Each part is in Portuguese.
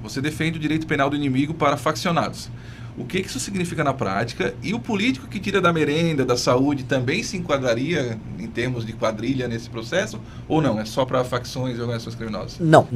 Você defende o direito penal do inimigo para faccionados. O que isso significa na prática? E o político que tira da merenda, da saúde, também se enquadraria em termos de quadrilha nesse processo? Ou não? É só para facções e organizações criminosas? Não,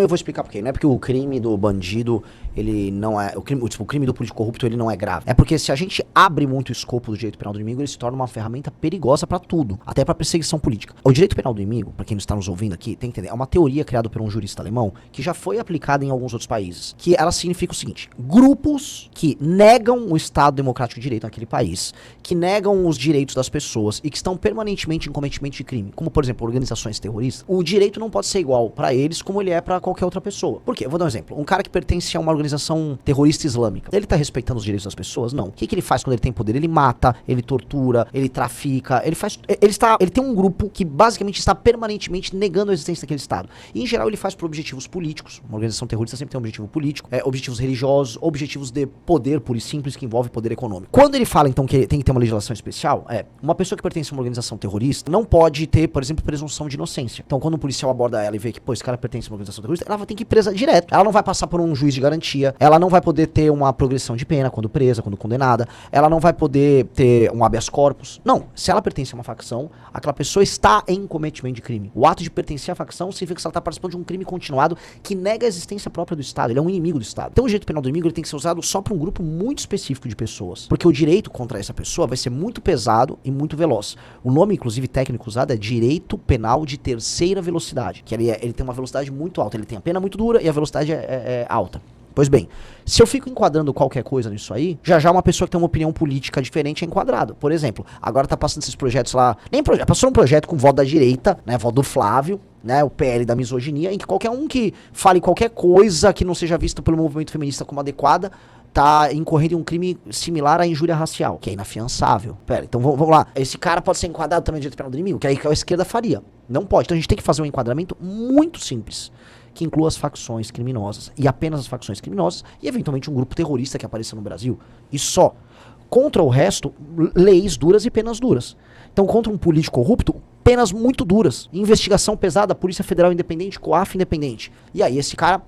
eu vou explicar por quê. Não é porque o crime do bandido, ele não é... O crime do político corrupto, ele não é grave. É porque se a gente abre muito o escopo do direito penal do inimigo, ele se torna uma ferramenta perigosa para tudo. Até para perseguição política. O direito penal do inimigo, para quem não está nos ouvindo aqui, tem que entender, é uma teoria criada por um jurista alemão, que já foi aplicada em alguns outros países. Que ela significa o seguinte: grupos que negam o Estado Democrático de Direito naquele país, que negam os direitos das pessoas e que estão permanentemente em cometimento de crime, como por exemplo organizações terroristas, o direito não pode ser igual para eles como ele é para qualquer outra pessoa. Por quê? Eu vou dar um exemplo. Um cara que pertence a uma organização terrorista islâmica, ele tá respeitando os direitos das pessoas? Não. O que ele faz quando ele tem poder? Ele mata, ele tortura, ele trafica, ele tem um grupo que basicamente está permanentemente negando a existência daquele Estado. E em geral ele faz por objetivos políticos. Uma organização terrorista sempre tem um objetivo político, objetivos religiosos, objetivos de poder puro e simples, que envolve poder econômico. Quando ele fala, então, que tem que ter uma legislação especial, uma pessoa que pertence a uma organização terrorista não pode ter, por exemplo, presunção de inocência. Então, quando um policial aborda ela e vê que, esse cara pertence a uma organização terrorista, ela vai ter que ir presa direto. Ela não vai passar por um juiz de garantia, ela não vai poder ter uma progressão de pena quando presa, quando condenada, ela não vai poder ter um habeas corpus. Não. Se ela pertence a uma facção, aquela pessoa está em cometimento de crime. O ato de pertencer à facção significa que ela está participando de um crime continuado que nega a existência própria do Estado. Ele é um inimigo do Estado. Então, o direito penal do inimigo ele tem que ser usado só para um grupo muito específico de pessoas. Porque o direito contra essa pessoa vai ser muito pesado e muito veloz. O nome, inclusive, técnico usado é direito penal de terceira velocidade. Que ele tem uma velocidade muito alta. Ele tem a pena muito dura e a velocidade é alta. Pois bem, se eu fico enquadrando qualquer coisa nisso aí, já uma pessoa que tem uma opinião política diferente é enquadrado. Por exemplo, agora tá passando esses projetos lá, passou um projeto com voto da direita, né, voto do Flávio, né, o PL da misoginia, em que qualquer um que fale qualquer coisa que não seja vista pelo movimento feminista como adequada, tá incorrendo em um crime similar à injúria racial, que é inafiançável. Pera, então vamos lá. Esse cara pode ser enquadrado também no direito penal do inimigo, que aí a esquerda faria. Não pode. Então a gente tem que fazer um enquadramento muito simples, que inclua as facções criminosas, e apenas as facções criminosas, e eventualmente um grupo terrorista que apareça no Brasil. E só. Contra o resto, leis duras e penas duras. Então, contra um político corrupto, penas muito duras. Investigação pesada, Polícia Federal independente, COAF independente. E aí, esse cara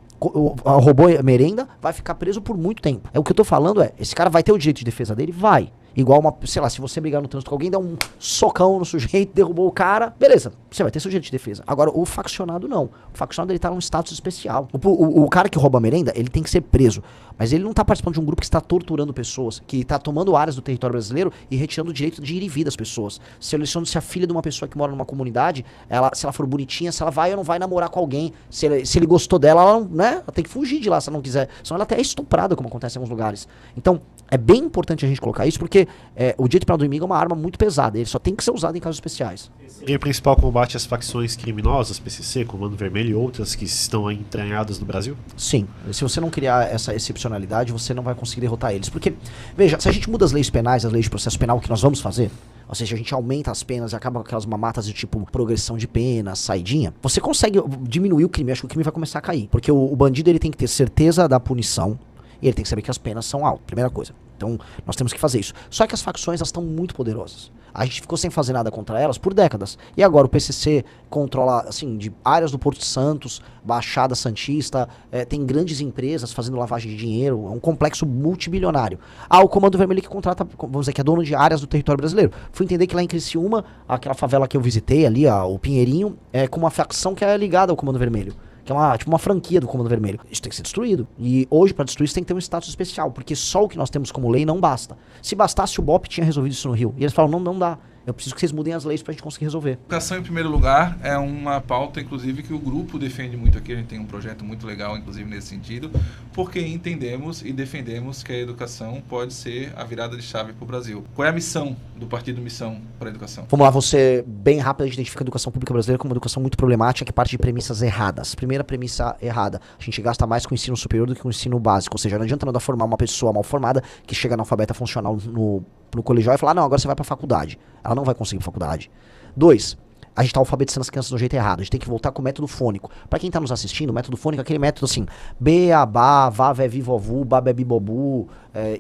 roubou merenda, vai ficar preso por muito tempo. O que eu tô falando esse cara vai ter o direito de defesa dele? Vai. Igual se você brigar no trânsito com alguém, dá um socão no sujeito, derrubou o cara, beleza, você vai ter seu direito de defesa. Agora, o faccionado não. O faccionado, ele tá num status especial. O cara que rouba a merenda, ele tem que ser preso. Mas ele não tá participando de um grupo que está torturando pessoas, que tá tomando áreas do território brasileiro e retirando o direito de ir e vir das pessoas. Selecionando se a filha de uma pessoa que mora numa comunidade, se ela for bonitinha, se ela vai ou não vai namorar com alguém. Se ele gostou dela, ela não, né? Ela tem que fugir de lá se ela não quiser. Senão ela até é estuprada, como acontece em alguns lugares. Então, é bem importante a gente colocar isso, porque o direito penal do inimigo é uma arma muito pesada. Ele só tem que ser usado em casos especiais. E o principal combate às facções criminosas, PCC, Comando Vermelho e outras que estão entranhadas no Brasil? Sim. Se você não criar essa excepcionalidade, você não vai conseguir derrotar eles. Porque, veja, se a gente muda as leis penais, as leis de processo penal, o que nós vamos fazer, ou seja, a gente aumenta as penas e acaba com aquelas mamatas de tipo progressão de pena, saidinha, você consegue diminuir o crime. Acho que o crime vai começar a cair. Porque o bandido, ele tem que ter certeza da punição e ele tem que saber que as penas são altas. Primeira coisa. Então, nós temos que fazer isso. Só que as facções, elas estão muito poderosas. A gente ficou sem fazer nada contra elas por décadas. E agora o PCC controla, assim, de áreas do Porto de Santos, Baixada Santista, tem grandes empresas fazendo lavagem de dinheiro, é um complexo multibilionário. O Comando Vermelho que contrata, vamos dizer, que é dono de áreas do território brasileiro. Fui entender que lá em Criciúma, aquela favela que eu visitei ali, o Pinheirinho, é com uma facção que é ligada ao Comando Vermelho. Que é tipo uma franquia do Comando Vermelho. Isso tem que ser destruído. E hoje, para destruir isso, tem que ter um status especial. Porque só o que nós temos como lei não basta. Se bastasse, o BOP tinha resolvido isso no Rio. E eles falam, não dá. Eu preciso que vocês mudem as leis pra gente conseguir resolver. Educação, em primeiro lugar, é uma pauta, inclusive, que o grupo defende muito aqui. A gente tem um projeto muito legal, inclusive, nesse sentido, porque entendemos e defendemos que a educação pode ser a virada de chave para o Brasil. Qual é a missão do Partido Missão para a Educação? Vamos lá, você, bem rápido, a gente identifica a educação pública brasileira como uma educação muito problemática, que parte de premissas erradas. Primeira premissa errada, a gente gasta mais com o ensino superior do que com o ensino básico. Ou seja, não adianta nada formar uma pessoa mal formada que chega analfabeta funcional no colegial e falar, não, agora você vai pra faculdade. Ela não vai conseguir faculdade. 2, a gente tá alfabetizando as crianças do jeito errado. A gente tem que voltar com o método fônico. Pra quem tá nos assistindo, o método fônico é aquele método assim, beabá, vá, vé, vi, vovu, babé, bibobu,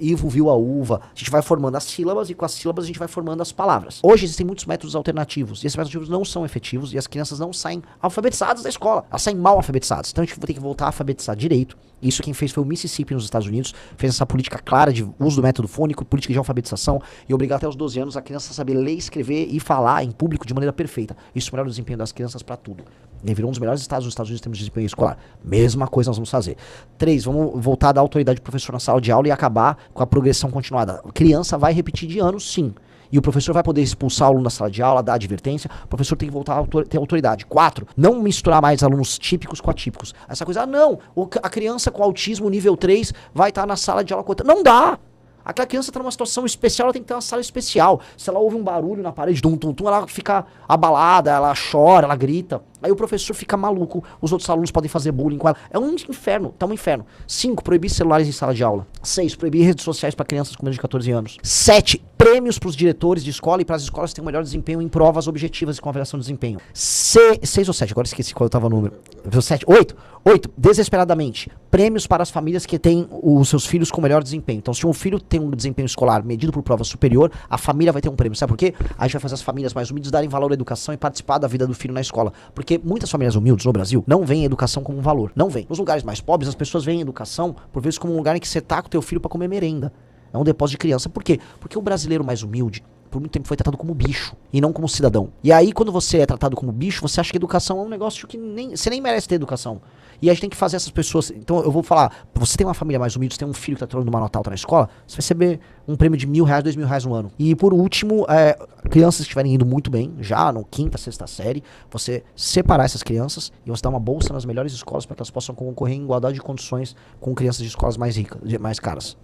Ivo viu a uva. A gente vai formando as sílabas e com as sílabas a gente vai formando as palavras. Hoje existem muitos métodos alternativos e esses métodos alternativos não são efetivos e as crianças não saem alfabetizadas da escola. Elas saem mal alfabetizadas. Então a gente vai ter que voltar a alfabetizar direito. Isso quem fez foi o Mississippi nos Estados Unidos. Fez essa política clara de uso do método fônico, política de alfabetização e obrigar até os 12 anos a criança a saber ler, escrever e falar em público de maneira perfeita. Isso melhora o desempenho das crianças para tudo. Ele virou um dos melhores estados dos Estados Unidos em termos de desempenho escolar. Mesma coisa nós vamos fazer. 3, vamos voltar da autoridade do professor na sala de aula e acabar com a progressão continuada. A criança vai repetir de ano, sim. E o professor vai poder expulsar o aluno da sala de aula, dar advertência. O professor tem que voltar a ter autoridade. 4, não misturar mais alunos típicos com atípicos. Essa coisa, a criança com autismo nível 3 vai estar na sala de aula com outra. Não dá! Aquela criança está numa situação especial, ela tem que ter uma sala especial. Se ela ouve um barulho na parede, ela fica abalada, ela chora, ela grita. Aí o professor fica maluco, os outros alunos podem fazer bullying com ela. É um inferno, tá um inferno. 5, proibir celulares em sala de aula. 6, proibir redes sociais para crianças com menos de 14 anos. 7, prêmios para os diretores de escola e para as escolas que têm o melhor desempenho em provas objetivas e com avaliação de desempenho. 6 ou 7, agora esqueci qual estava o número. 7, 8, desesperadamente, prêmios para as famílias que têm os seus filhos com melhor desempenho. Então, se um filho tem um desempenho escolar medido por prova superior, a família vai ter um prêmio. Sabe por quê? A gente vai fazer as famílias mais humildes darem valor à educação e participar da vida do filho na escola. Porque muitas famílias humildes no Brasil não veem a educação como um valor. Não veem. Nos lugares mais pobres, as pessoas veem a educação, por vezes, como um lugar em que você taca o teu filho para comer merenda. É um depósito de criança. Por quê? Porque o brasileiro mais humilde, por muito tempo, foi tratado como bicho e não como cidadão. E aí, quando você é tratado como bicho, você acha que educação é um negócio que você nem merece ter educação. E a gente tem que fazer essas pessoas... Então, eu vou falar, você tem uma família mais humilde, você tem um filho que tá tirando uma nota alta na escola, você vai receber um prêmio de R$1.000, R$2.000 no ano. E, por último, crianças que estiverem indo muito bem, já no 5ª, 6ª série, você separar essas crianças e você dar uma bolsa nas melhores escolas para que elas possam concorrer em igualdade de condições com crianças de escolas mais ricas, mais caras.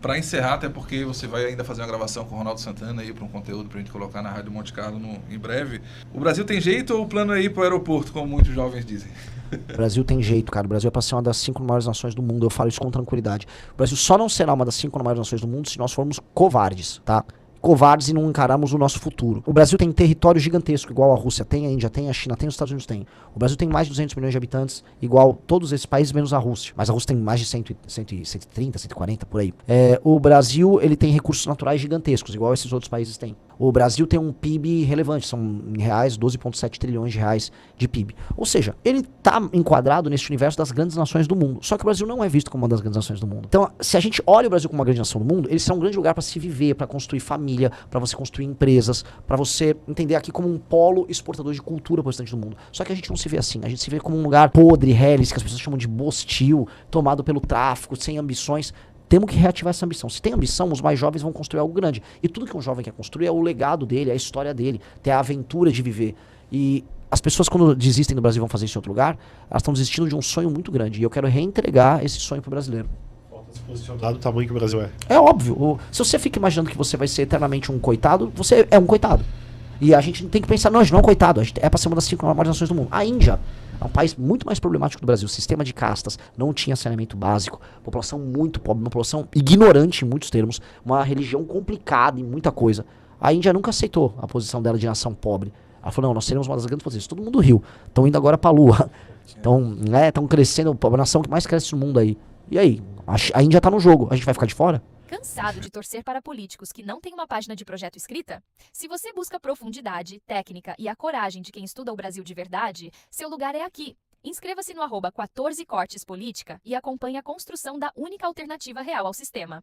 Para encerrar, até porque você vai ainda fazer uma gravação com o Ronaldo Santana aí para um conteúdo para a gente colocar na Rádio Monte Carlo em breve. O Brasil tem jeito ou o plano é ir para o aeroporto, como muitos jovens dizem? O Brasil tem jeito, cara. O Brasil é para ser uma das 5 maiores nações do mundo. Eu falo isso com tranquilidade. O Brasil só não será uma das 5 maiores nações do mundo se nós formos covardes, tá? Covardes e não encaramos o nosso futuro. O Brasil tem território gigantesco, igual a Rússia tem, a Índia tem, a China tem, os Estados Unidos tem. O Brasil tem mais de 200 milhões de habitantes, igual todos esses países, menos a Rússia. Mas a Rússia tem mais de 130, 140, por aí. O Brasil, ele tem recursos naturais gigantescos, igual esses outros países têm. O Brasil tem um PIB relevante, são em reais 12,7 trilhões de reais de PIB. Ou seja, ele está enquadrado nesse universo das grandes nações do mundo. Só que o Brasil não é visto como uma das grandes nações do mundo. Então, se a gente olha o Brasil como uma grande nação do mundo, ele será um grande lugar para se viver, para construir família, para você construir empresas, para você entender aqui como um polo exportador de cultura para o restante do mundo. Só que a gente não se vê assim. A gente se vê como um lugar podre, reles, que as pessoas chamam de bostil, tomado pelo tráfico, sem ambições. Temos que reativar essa ambição. Se tem ambição, os mais jovens vão construir algo grande. E tudo que um jovem quer construir é o legado dele, é a história dele, ter a aventura de viver. E as pessoas, quando desistem do Brasil e vão fazer isso em outro lugar, elas estão desistindo de um sonho muito grande. E eu quero reentregar esse sonho pro brasileiro. Falta se posicionar do tamanho que o Brasil é. É óbvio. Se você fica imaginando que você vai ser eternamente um coitado, você é um coitado. E a gente tem que pensar, não, a gente não é um coitado. A gente é para ser uma das 5 maiores nações do mundo. A Índia é um país muito mais problemático do Brasil. Sistema de castas, não tinha saneamento básico, população muito pobre, uma população ignorante em muitos termos, uma religião complicada em muita coisa. A Índia nunca aceitou a posição dela de nação pobre. Ela falou, não, nós seremos uma das grandes potências. Todo mundo riu. Estão indo agora pra Lua. Então, estão crescendo, a nação que mais cresce no mundo aí. E aí? A Índia tá no jogo. A gente vai ficar de fora? Cansado de torcer para políticos que não têm uma página de projeto escrita? Se você busca profundidade, técnica e a coragem de quem estuda o Brasil de verdade, seu lugar é aqui. Inscreva-se no @14cortespolítica e acompanhe a construção da única alternativa real ao sistema.